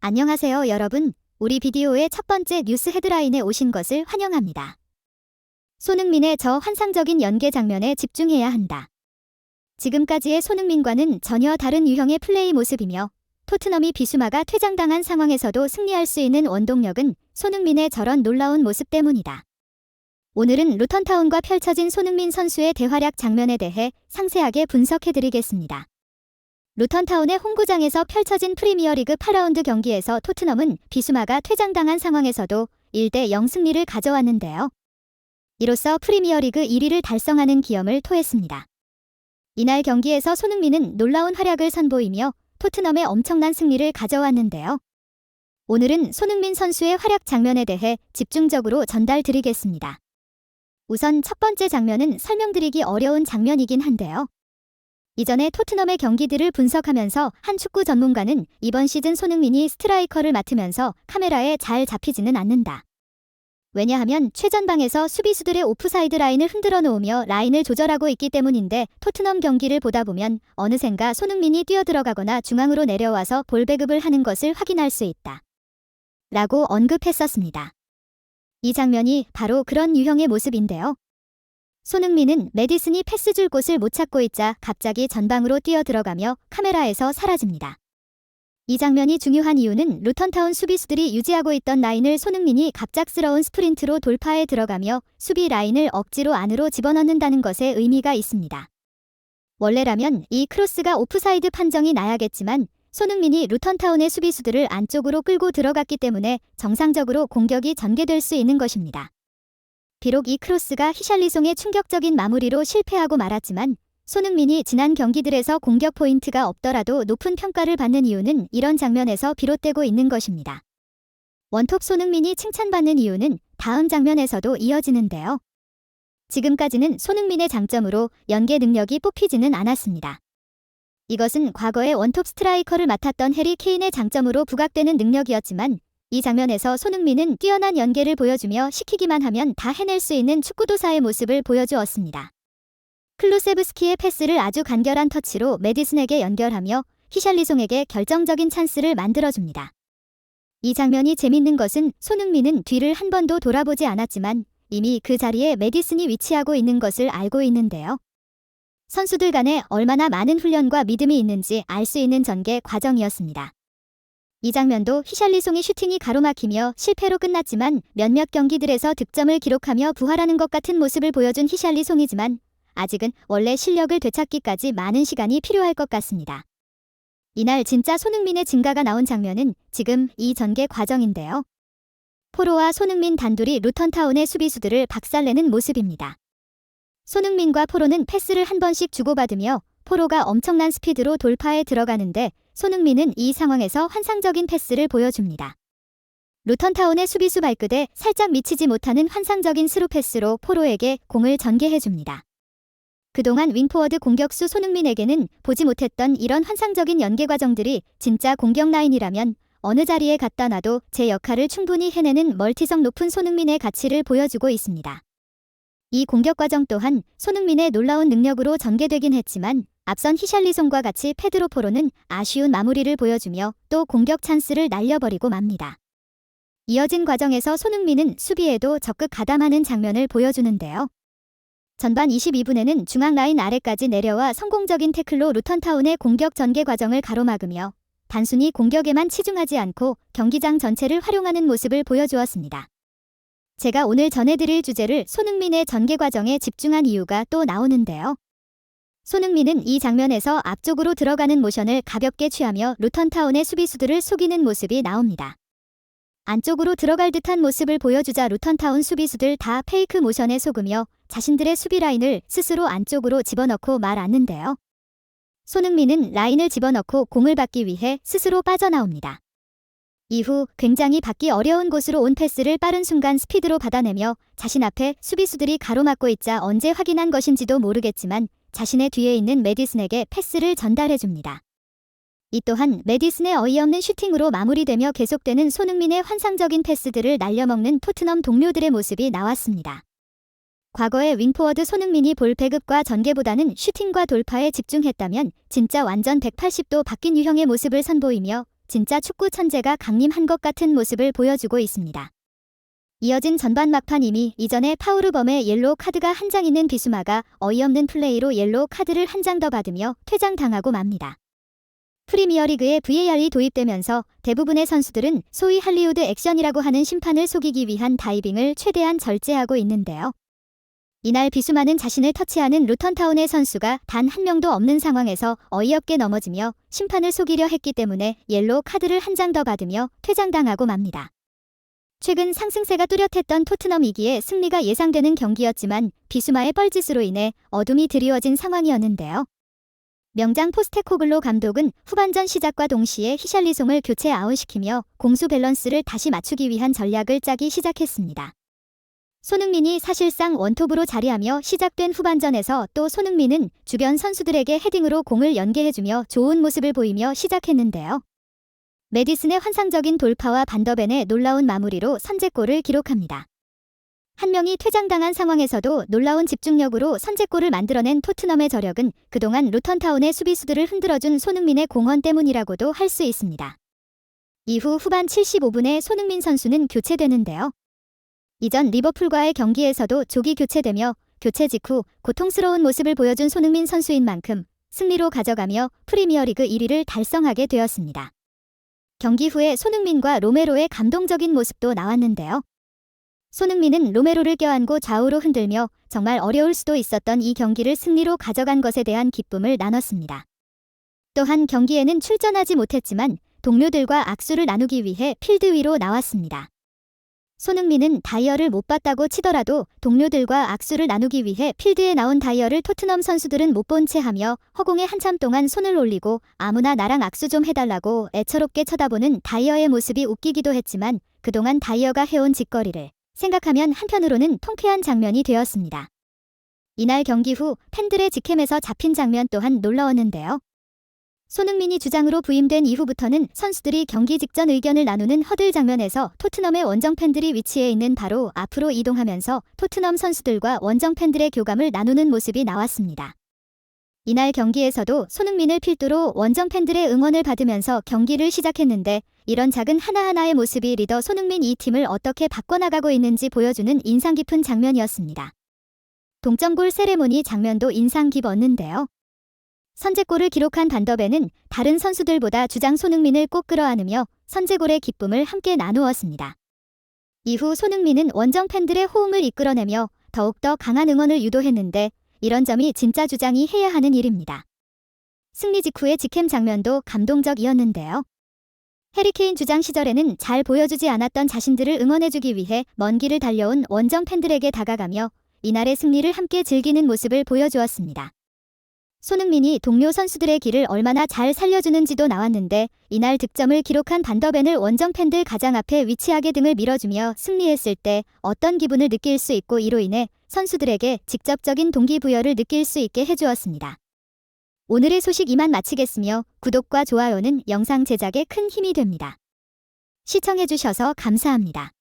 안녕하세요, 여러분. 우리 비디오의 첫 번째 뉴스 헤드라인에 오신 것을 환영합니다. 손흥민의 저 환상적인 연계 장면에 집중해야 한다. 지금까지의 손흥민과는 전혀 다른 유형의 플레이 모습이며 토트넘이 비수마가 퇴장당한 상황에서도 승리할 수 있는 원동력은 손흥민의 저런 놀라운 모습 때문이다. 오늘은 루턴타운과 펼쳐진 손흥민 선수의 대활약 장면에 대해 상세하게 분석해드리겠습니다. 루턴타운의 홈구장에서 펼쳐진 프리미어리그 8라운드 경기에서 토트넘은 비수마가 퇴장당한 상황에서도 1대0 승리를 가져왔는데요. 이로써 프리미어리그 1위를 달성하는 기염을 토했습니다. 이날 경기에서 손흥민은 놀라운 활약을 선보이며 토트넘의 엄청난 승리를 가져왔는데요. 오늘은 손흥민 선수의 활약 장면에 대해 집중적으로 전달드리겠습니다. 우선 첫 번째 장면은 설명드리기 어려운 장면이긴 한데요. 이전에 토트넘의 경기들을 분석하면서 한 축구 전문가는 이번 시즌 손흥민이 스트라이커를 맡으면서 카메라에 잘 잡히지는 않는다. 왜냐하면 최전방에서 수비수들의 오프사이드 라인을 흔들어 놓으며 라인을 조절하고 있기 때문인데 토트넘 경기를 보다 보면 어느샌가 손흥민이 뛰어들어가거나 중앙으로 내려와서 볼 배급을 하는 것을 확인할 수 있다. 라고 언급했었습니다. 이 장면이 바로 그런 유형의 모습인데요. 손흥민은 메디슨이 패스 줄 곳을 못 찾고 있자 갑자기 전방으로 뛰어들어가며 카메라에서 사라집니다. 이 장면이 중요한 이유는 루턴타운 수비수들이 유지하고 있던 라인을 손흥민이 갑작스러운 스프린트로 돌파해 들어가며 수비 라인을 억지로 안으로 집어넣는다는 것에 의미가 있습니다. 원래라면 이 크로스가 오프사이드 판정이 나야겠지만 손흥민이 루턴타운의 수비수들을 안쪽으로 끌고 들어갔기 때문에 정상적으로 공격이 전개될 수 있는 것입니다. 비록 이 크로스가 히샬리송의 충격적인 마무리로 실패하고 말았지만 손흥민이 지난 경기들에서 공격 포인트가 없더라도 높은 평가를 받는 이유는 이런 장면에서 비롯되고 있는 것입니다. 원톱 손흥민이 칭찬받는 이유는 다음 장면에서도 이어지는데요. 지금까지는 손흥민의 장점으로 연계 능력이 뽑히지는 않았습니다. 이것은 과거에 원톱 스트라이커를 맡았던 해리 케인의 장점으로 부각되는 능력이었지만 이 장면에서 손흥민은 뛰어난 연계를 보여주며 시키기만 하면 다 해낼 수 있는 축구도사의 모습을 보여주었습니다. 클루세브스키의 패스를 아주 간결한 터치로 메디슨에게 연결하며 히샬리송에게 결정적인 찬스를 만들어줍니다. 이 장면이 재밌는 것은 손흥민은 뒤를 한 번도 돌아보지 않았지만 이미 그 자리에 메디슨이 위치하고 있는 것을 알고 있는데요. 선수들 간에 얼마나 많은 훈련과 믿음이 있는지 알 수 있는 전개 과정이었습니다. 이 장면도 히샬리송의 슈팅이 가로막히며 실패로 끝났지만 몇몇 경기들에서 득점을 기록하며 부활하는 것 같은 모습을 보여준 히샬리송이지만 아직은 원래 실력을 되찾기까지 많은 시간이 필요할 것 같습니다. 이날 진짜 손흥민의 증가가 나온 장면은 지금 이 전개 과정인데요. 포로와 손흥민 단둘이 루턴타운의 수비수들을 박살내는 모습입니다. 손흥민과 포로는 패스를 한 번씩 주고받으며 포로가 엄청난 스피드로 돌파해 들어가는데 손흥민은 이 상황에서 환상적인 패스를 보여줍니다. 루턴타운의 수비수 발끝에 살짝 미치지 못하는 환상적인 스루 패스로 포로에게 공을 전개해줍니다. 그동안 윙포워드 공격수 손흥민에게는 보지 못했던 이런 환상적인 연계 과정들이 진짜 공격 라인이라면 어느 자리에 갖다 놔도 제 역할을 충분히 해내는 멀티성 높은 손흥민의 가치를 보여주고 있습니다. 이 공격 과정 또한 손흥민의 놀라운 능력으로 전개되긴 했지만 앞선 히샬리송과 같이 페드로 포로는 아쉬운 마무리를 보여주며 또 공격 찬스를 날려버리고 맙니다. 이어진 과정에서 손흥민은 수비에도 적극 가담하는 장면을 보여주는데요. 전반 22분에는 중앙 라인 아래까지 내려와 성공적인 태클로 루턴타운의 공격 전개 과정을 가로막으며 단순히 공격에만 치중하지 않고 경기장 전체를 활용하는 모습을 보여주었습니다. 제가 오늘 전해드릴 주제를 손흥민의 전개 과정에 집중한 이유가 또 나오는데요. 손흥민은 이 장면에서 앞쪽으로 들어가는 모션을 가볍게 취하며 루턴타운의 수비수들을 속이는 모습이 나옵니다. 안쪽으로 들어갈 듯한 모습을 보여주자 루턴타운 수비수들 다 페이크 모션에 속으며 자신들의 수비 라인을 스스로 안쪽으로 집어넣고 말 않는데요. 손흥민은 라인을 집어넣고 공을 받기 위해 스스로 빠져나옵니다. 이후 굉장히 받기 어려운 곳으로 온 패스를 빠른 순간 스피드로 받아내며 자신 앞에 수비수들이 가로막고 있자 언제 확인한 것인지도 모르겠지만 자신의 뒤에 있는 메디슨에게 패스를 전달해줍니다. 이 또한 메디슨의 어이없는 슈팅으로 마무리되며 계속되는 손흥민의 환상적인 패스들을 날려먹는 토트넘 동료들의 모습이 나왔습니다. 과거의 윙포워드 손흥민이 볼 배급과 전개보다는 슈팅과 돌파에 집중했다면 진짜 완전 180도 바뀐 유형의 모습을 선보이며 진짜 축구 천재가 강림한 것 같은 모습을 보여주고 있습니다. 이어진 전반 막판 이미 이전에 파우르범의 옐로우 카드가 한 장 있는 비수마가 어이없는 플레이로 옐로우 카드를 한 장 더 받으며 퇴장당하고 맙니다. 프리미어리그에 VAR이 도입되면서 대부분의 선수들은 소위 할리우드 액션이라고 하는 심판을 속이기 위한 다이빙을 최대한 절제하고 있는데요. 이날 비수마는 자신을 터치하는 루턴타운의 선수가 단 한 명도 없는 상황에서 어이없게 넘어지며 심판을 속이려 했기 때문에 옐로우 카드를 한 장 더 받으며 퇴장당하고 맙니다. 최근 상승세가 뚜렷했던 토트넘이기에 승리가 예상되는 경기였지만 비수마의 뻘짓으로 인해 어둠이 드리워진 상황이었는데요. 명장 포스테코글로 감독은 후반전 시작과 동시에 히샬리송을 교체 아웃시키며 공수 밸런스를 다시 맞추기 위한 전략을 짜기 시작했습니다. 손흥민이 사실상 원톱으로 자리하며 시작된 후반전에서 또 손흥민은 주변 선수들에게 헤딩으로 공을 연계해주며 좋은 모습을 보이며 시작했는데요. 메디슨의 환상적인 돌파와 반더벤의 놀라운 마무리로 선제골을 기록합니다. 한 명이 퇴장당한 상황에서도 놀라운 집중력으로 선제골을 만들어낸 토트넘의 저력은 그동안 루턴타운의 수비수들을 흔들어준 손흥민의 공헌 때문이라고도 할 수 있습니다. 이후 후반 75분에 손흥민 선수는 교체되는데요. 이전 리버풀과의 경기에서도 조기 교체되며 교체 직후 고통스러운 모습을 보여준 손흥민 선수인 만큼 승리로 가져가며 프리미어리그 1위를 달성하게 되었습니다. 경기 후에 손흥민과 로메로의 감동적인 모습도 나왔는데요. 손흥민은 로메로를 껴안고 좌우로 흔들며 정말 어려울 수도 있었던 이 경기를 승리로 가져간 것에 대한 기쁨을 나눴습니다. 또한 경기에는 출전하지 못했지만 동료들과 악수를 나누기 위해 필드 위로 나왔습니다. 손흥민은 다이어를 못 봤다고 치더라도 동료들과 악수를 나누기 위해 필드에 나온 다이어를 토트넘 선수들은 못 본 채 하며 허공에 한참 동안 손을 올리고 아무나 나랑 악수 좀 해달라고 애처롭게 쳐다보는 다이어의 모습이 웃기기도 했지만 그동안 다이어가 해온 짓거리를 생각하면 한편으로는 통쾌한 장면이 되었습니다. 이날 경기 후 팬들의 직캠에서 잡힌 장면 또한 놀라웠는데요. 손흥민이 주장으로 부임된 이후부터는 선수들이 경기 직전 의견을 나누는 허들 장면에서 토트넘의 원정 팬들이 위치해 있는 바로 앞으로 이동하면서 토트넘 선수들과 원정 팬들의 교감을 나누는 모습이 나왔습니다. 이날 경기에서도 손흥민을 필두로 원정 팬들의 응원을 받으면서 경기를 시작했는데 이런 작은 하나하나의 모습이 리더 손흥민 이 팀을 어떻게 바꿔나가고 있는지 보여주는 인상 깊은 장면이었습니다. 동점골 세레모니 장면도 인상 깊었는데요. 선제골을 기록한 반더벤은 다른 선수들보다 주장 손흥민을 꼭 끌어안으며 선제골의 기쁨을 함께 나누었습니다. 이후 손흥민은 원정 팬들의 호응을 이끌어내며 더욱더 강한 응원을 유도했는데 이런 점이 진짜 주장이 해야 하는 일입니다. 승리 직후의 직캠 장면도 감동적이었는데요. 해리케인 주장 시절에는 잘 보여주지 않았던 자신들을 응원해주기 위해 먼 길을 달려온 원정 팬들에게 다가가며 이날의 승리를 함께 즐기는 모습을 보여주었습니다. 손흥민이 동료 선수들의 길을 얼마나 잘 살려주는지도 나왔는데 이날 득점을 기록한 반더벤을 원정 팬들 가장 앞에 위치하게 등을 밀어주며 승리했을 때 어떤 기분을 느낄 수 있고 이로 인해 선수들에게 직접적인 동기부여를 느낄 수 있게 해주었습니다. 오늘의 소식 이만 마치겠으며 구독과 좋아요는 영상 제작에 큰 힘이 됩니다. 시청해주셔서 감사합니다.